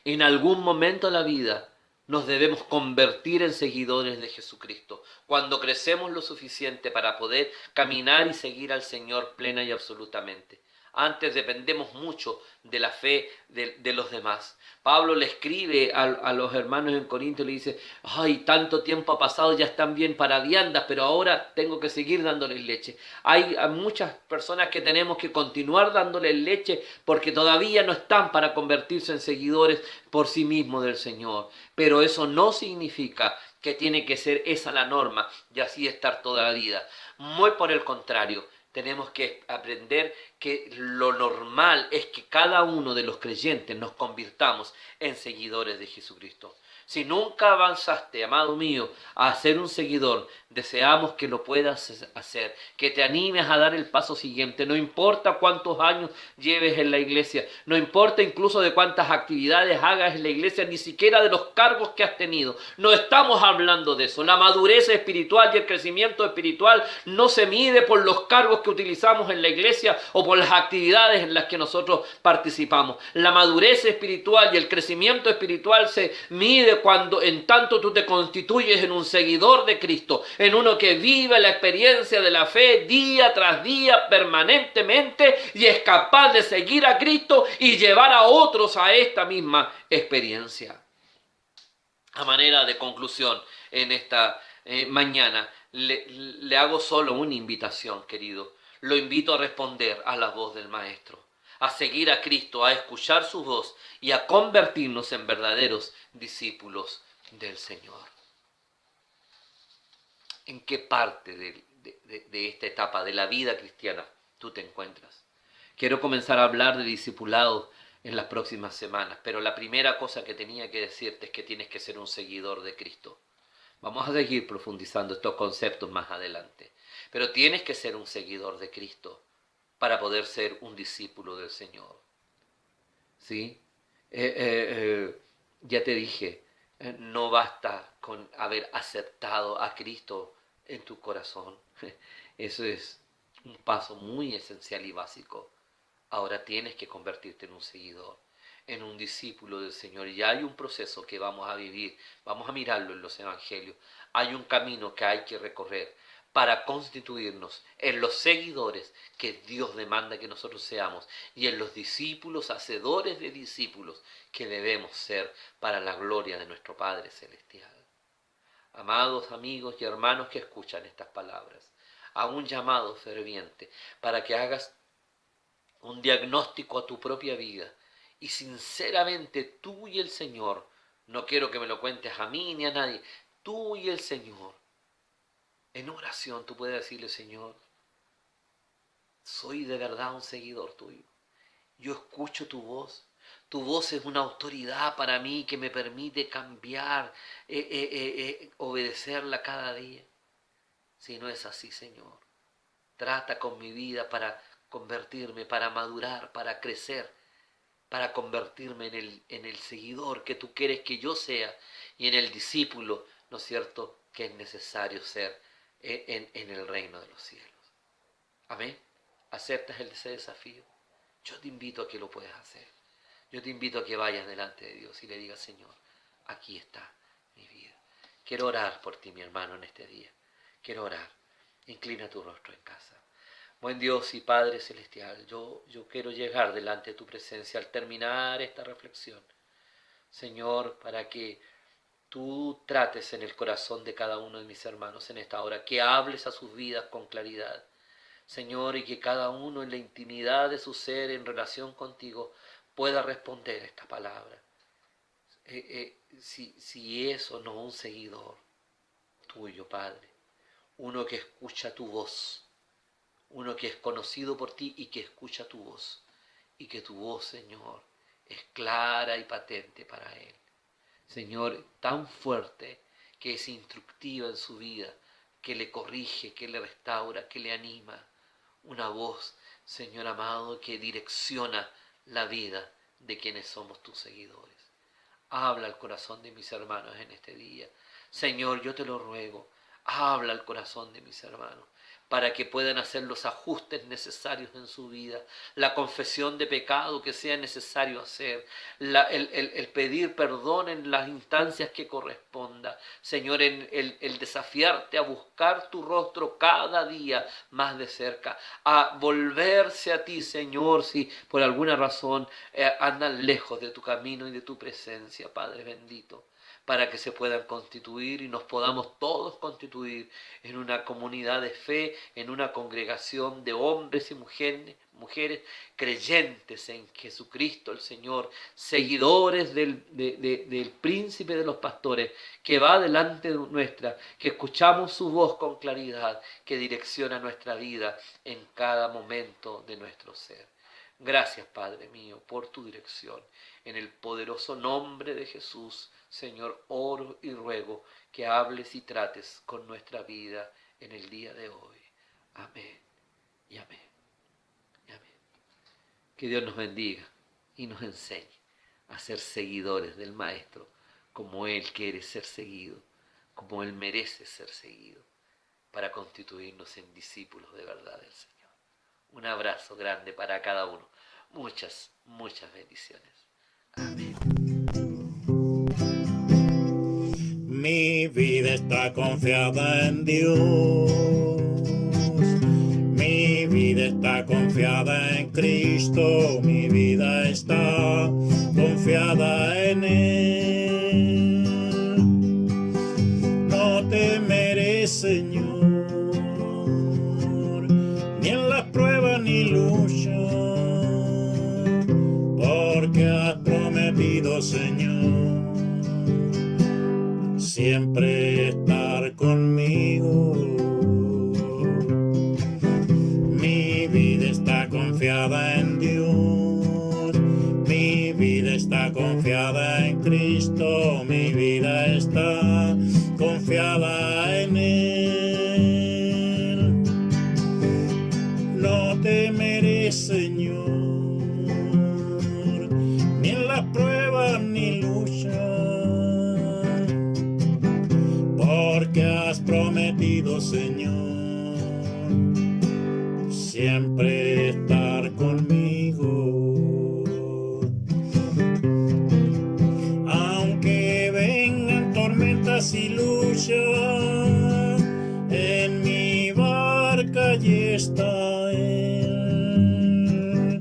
En algún momento de la vida nos debemos convertir en seguidores de Jesucristo. Cuando crecemos lo suficiente para poder caminar y seguir al Señor plena y absolutamente. Antes dependemos mucho de la fe de los demás. Pablo le escribe a los hermanos en Corinto y le dice, ay, tanto tiempo ha pasado, ya están bien para viandas, pero ahora tengo que seguir dándoles leche. Hay muchas personas que tenemos que continuar dándoles leche porque todavía no están para convertirse en seguidores por sí mismos del Señor. Pero eso no significa que tiene que ser esa la norma y así estar toda la vida. Muy por el contrario. Tenemos que aprender que lo normal es que cada uno de los creyentes nos convirtamos en seguidores de Jesucristo. Si nunca avanzaste, amado mío, a ser un seguidor, deseamos que lo puedas hacer, que te animes a dar el paso siguiente. No importa cuántos años lleves en la iglesia, no importa incluso de cuántas actividades hagas en la iglesia, ni siquiera de los cargos que has tenido. No estamos hablando de eso. La madurez espiritual y el crecimiento espiritual no se mide por los cargos que utilizamos en la iglesia o por las actividades en las que nosotros participamos. La madurez espiritual y el crecimiento espiritual se mide cuando en tanto tú te constituyes en un seguidor de Cristo, en uno que vive la experiencia de la fe día tras día permanentemente y es capaz de seguir a Cristo y llevar a otros a esta misma experiencia. A manera de conclusión en esta mañana, le hago solo una invitación, querido. Lo invito a responder a la voz del Maestro, a seguir a Cristo, a escuchar su voz y a convertirnos en verdaderos discípulos del Señor. ¿En qué parte de esta etapa de la vida cristiana tú te encuentras? Quiero comenzar a hablar de discipulado en las próximas semanas, pero la primera cosa que tenía que decirte es que tienes que ser un seguidor de Cristo. Vamos a seguir profundizando estos conceptos más adelante, pero tienes que ser un seguidor de Cristo para poder ser un discípulo del Señor. ¿Sí? Ya te dije, no basta con haber aceptado a Cristo en tu corazón. Eso es un paso muy esencial y básico. Ahora tienes que convertirte en un seguidor, en un discípulo del Señor. Y hay un proceso que vamos a vivir, vamos a mirarlo en los evangelios. Hay un camino que hay que recorrer para constituirnos en los seguidores que Dios demanda que nosotros seamos y en los discípulos, hacedores de discípulos que debemos ser para la gloria de nuestro Padre Celestial. Amados amigos y hermanos que escuchan estas palabras, a un llamado ferviente para que hagas un diagnóstico a tu propia vida y sinceramente tú y el Señor, no quiero que me lo cuentes a mí ni a nadie, tú y el Señor, en oración tú puedes decirle, Señor, soy de verdad un seguidor tuyo. Yo escucho tu voz. Tu voz es una autoridad para mí que me permite cambiar, obedecerla cada día. Si no es así, Señor, trata con mi vida para convertirme, para madurar, para crecer, para convertirme en el seguidor que tú quieres que yo sea y en el discípulo, ¿no es cierto?, que es necesario ser en el reino de los cielos. Amén. ¿Aceptas ese desafío? Yo te invito a que lo puedas hacer. Yo te invito a que vayas delante de Dios y le digas, Señor, aquí está mi vida. Quiero orar por ti, mi hermano, en este día. Quiero orar. Inclina tu rostro en casa. Buen Dios y Padre Celestial, yo quiero llegar delante de tu presencia al terminar esta reflexión. Señor, para que tú trates en el corazón de cada uno de mis hermanos en esta hora, que hables a sus vidas con claridad. Señor, y que cada uno en la intimidad de su ser en relación contigo pueda responder esta palabra. Si es o no un seguidor tuyo, Padre, uno que escucha tu voz, uno que es conocido por ti y que escucha tu voz, y que tu voz, Señor, es clara y patente para él. Señor, tan fuerte que es instructiva en su vida, que le corrige, que le restaura, que le anima. Una voz, Señor amado, que direcciona la vida de quienes somos tus seguidores. Habla al corazón de mis hermanos en este día. Señor, yo te lo ruego, habla al corazón de mis hermanos, para que puedan hacer los ajustes necesarios en su vida, la confesión de pecado que sea necesario hacer, el pedir perdón en las instancias que corresponda. Señor, el desafiarte a buscar tu rostro cada día más de cerca, a volverse a ti, Señor, si por alguna razón andan lejos de tu camino y de tu presencia, Padre bendito, para que se puedan constituir y nos podamos todos constituir en una comunidad de fe, en una congregación de hombres y mujeres creyentes en Jesucristo el Señor, seguidores del príncipe de los pastores, que va delante de nuestra, que escuchamos su voz con claridad, que direcciona nuestra vida en cada momento de nuestro ser. Gracias, Padre mío, por tu dirección. En el poderoso nombre de Jesús, Señor, oro y ruego que hables y trates con nuestra vida en el día de hoy. Amén y amén y amén. Que Dios nos bendiga y nos enseñe a ser seguidores del Maestro, como Él quiere ser seguido, como Él merece ser seguido, para constituirnos en discípulos de verdad del Señor. Un abrazo grande para cada uno. Muchas, muchas bendiciones. Amén. Mi vida está confiada en Dios. Mi vida está confiada en Cristo. Mi vida está confiada en Él. No temeré, Señor, ni en las pruebas ni lucha, porque has prometido, Señor, siempre estar conmigo. Mi vida está confiada en Dios. Mi vida está confiada en Cristo. Mi vida está confiada en Él. No temeré, Señor, ni en las pruebas ni lucha, porque has prometido, Señor, siempre estar conmigo. Aunque vengan tormentas y luchas, en mi barca allí está Él.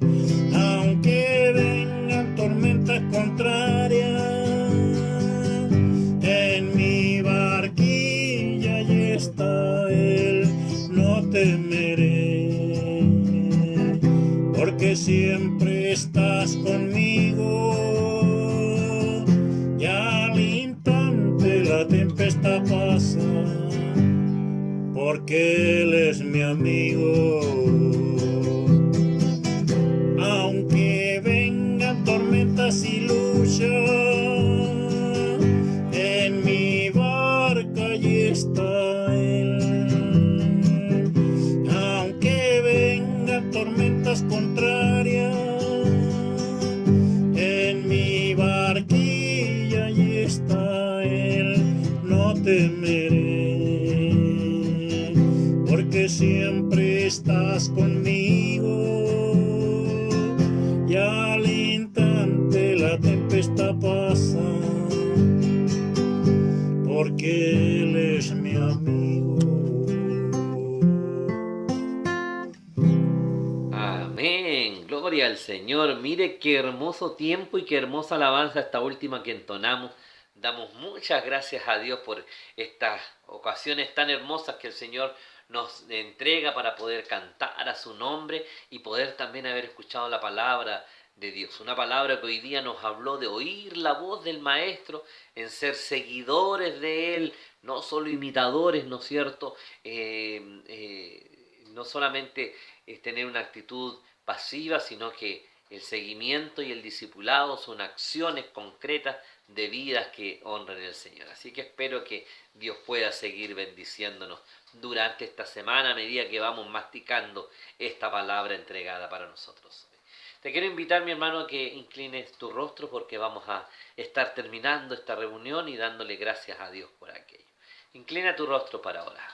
Aunque vengan tormentas contrarias, en mi barquilla allí está Él. No temeré, porque siempre estás conmigo. Y al instante la tempestad pasa, porque Él es mi amigo. Aunque vengan tormentas y luchas, en mi barca allí está Él. Aunque vengan tormentas contrarias, en mi barquilla allí está Él. No temeré, porque siempre estás conmigo. Y al instante la tempestad pasa, porque Él es mi amigo. Amén, gloria al Señor. Mire qué hermoso tiempo y qué hermosa alabanza esta última que entonamos. Damos muchas gracias a Dios por estas ocasiones tan hermosas que el Señor nos entrega para poder cantar a su nombre y poder también haber escuchado la palabra de Dios. Una palabra que hoy día nos habló de oír la voz del Maestro, en ser seguidores de Él, no solo imitadores, ¿no es cierto? No solamente tener una actitud pasiva, sino que el seguimiento y el discipulado son acciones concretas de vidas que honran al Señor. Así que espero que Dios pueda seguir bendiciéndonos durante esta semana a medida que vamos masticando esta palabra entregada para nosotros. Te quiero invitar, mi hermano, a que inclines tu rostro porque vamos a estar terminando esta reunión y dándole gracias a Dios por aquello. Inclina tu rostro para orar.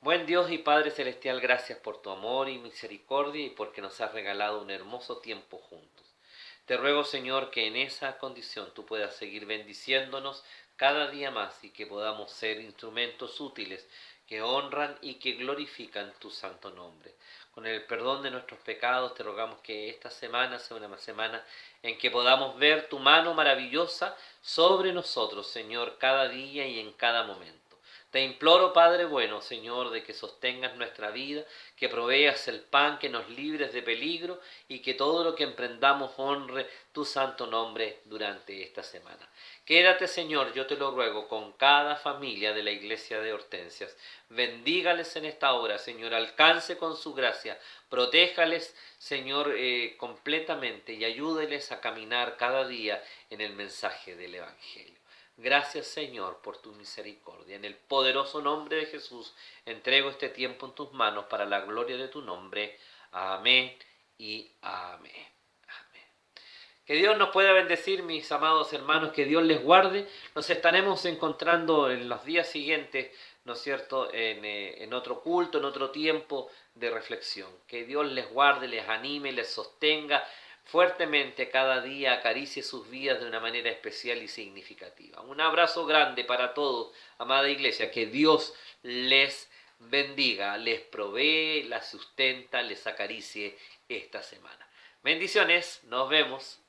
Buen Dios y Padre Celestial, gracias por tu amor y misericordia y porque nos has regalado un hermoso tiempo juntos. Te ruego, Señor, que en esa condición tú puedas seguir bendiciéndonos cada día más y que podamos ser instrumentos útiles que honran y que glorifican tu santo nombre. Con el perdón de nuestros pecados te rogamos que esta semana sea una semana en que podamos ver tu mano maravillosa sobre nosotros, Señor, cada día y en cada momento. Te imploro, Padre bueno, Señor, de que sostengas nuestra vida, que proveas el pan, que nos libres de peligro y que todo lo que emprendamos honre tu santo nombre durante esta semana. Quédate, Señor, yo te lo ruego, con cada familia de la iglesia de Hortensias. Bendígales en esta hora, Señor, alcance con su gracia, protéjales, Señor, completamente y ayúdeles a caminar cada día en el mensaje del Evangelio. Gracias, Señor, por tu misericordia. En el poderoso nombre de Jesús entrego este tiempo en tus manos para la gloria de tu nombre. Amén y amén. Amén. Que Dios nos pueda bendecir, mis amados hermanos, que Dios les guarde. Nos estaremos encontrando en los días siguientes, ¿no es cierto?, en otro culto, en otro tiempo de reflexión. Que Dios les guarde, les anime, les sostenga fuertemente cada día, acaricie sus vidas de una manera especial y significativa. Un abrazo grande para todos, amada iglesia, que Dios les bendiga, les provee, las sustenta, les acaricie esta semana. Bendiciones, nos vemos.